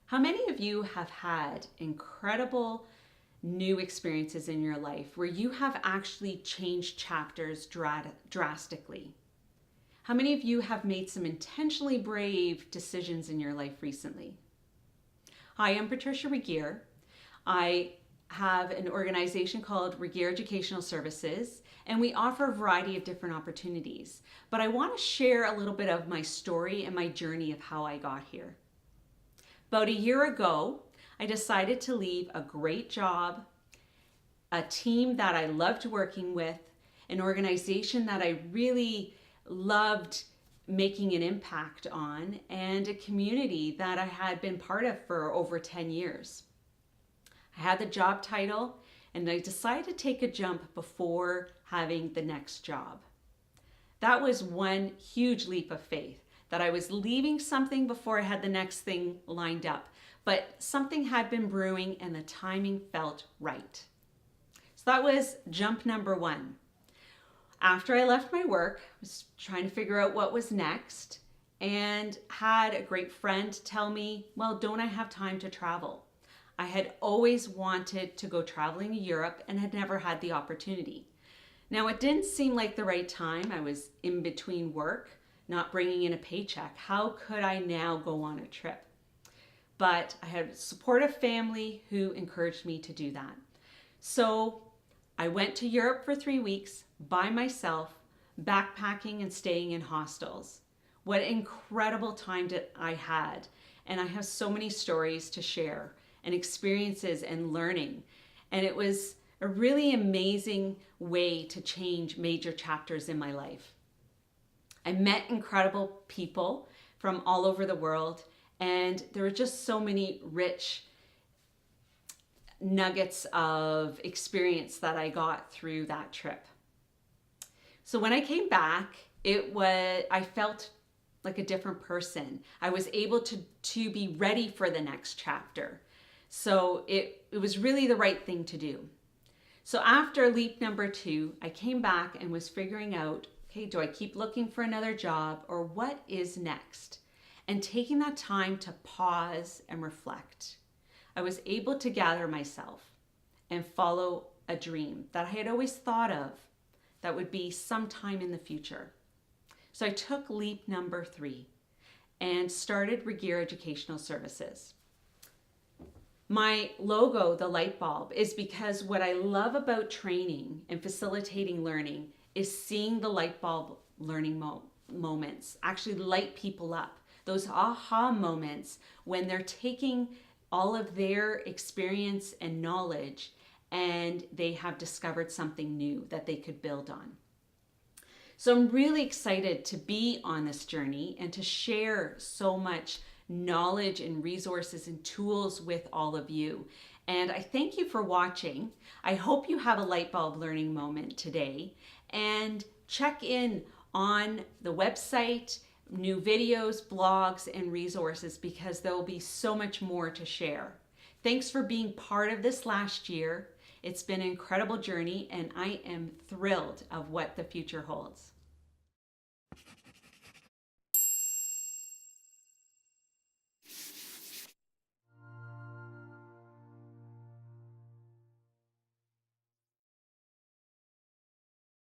How many of you have had incredible new experiences in your life where you have actually changed chapters drastically? How many of you have made some intentionally brave decisions in your life recently? Hi, I'm Patricia Regier. I have an organization called Regier Educational Services, and we offer a variety of different opportunities. But I want to share a little bit of my story and my journey of how I got here. About a year ago, I decided to leave a great job, a team that I loved working with, an organization that I really loved making an impact on, and a community that I had been part of for over 10 years. I had the job title, and I decided to take a jump before having the next job. That was one huge leap of faith, that I was leaving something before I had the next thing lined up. But something had been brewing and the timing felt right. So that was jump number one. After I left my work, I was trying to figure out what was next and had a great friend tell me, well, don't I have time to travel? I had always wanted to go traveling to Europe and had never had the opportunity. Now, it didn't seem like the right time. I was in between work, not bringing in a paycheck. How could I now go on a trip? But I had a supportive family who encouraged me to do that. So I went to Europe for 3 weeks by myself, backpacking and staying in hostels. What an incredible time I had. And I have so many stories to share and experiences and learning. And it was a really amazing way to change major chapters in my life. I met incredible people from all over the world, and there were just so many rich nuggets of experience that I got through that trip. So when I came back, I felt like a different person. I was able to be ready for the next chapter. So it was really the right thing to do. So after leap number 2, I came back and was figuring out, okay, do I keep looking for another job or what is next? And taking that time to pause and reflect, I was able to gather myself and follow a dream that I had always thought of that would be sometime in the future. So I took leap number 3 and started Regier Educational Services. My logo, the light bulb, is because what I love about training and facilitating learning is seeing the light bulb learning moments actually light people up. Those aha moments when they're taking all of their experience and knowledge and they have discovered something new that they could build on. So I'm really excited to be on this journey and to share so much knowledge and resources and tools with all of you. And I thank you for watching. I hope you have a light bulb learning moment today, and check in on the website, new videos, blogs, and resources, because there will be so much more to share. Thanks for being part of this last year. It's been an incredible journey, and I am thrilled of what the future holds.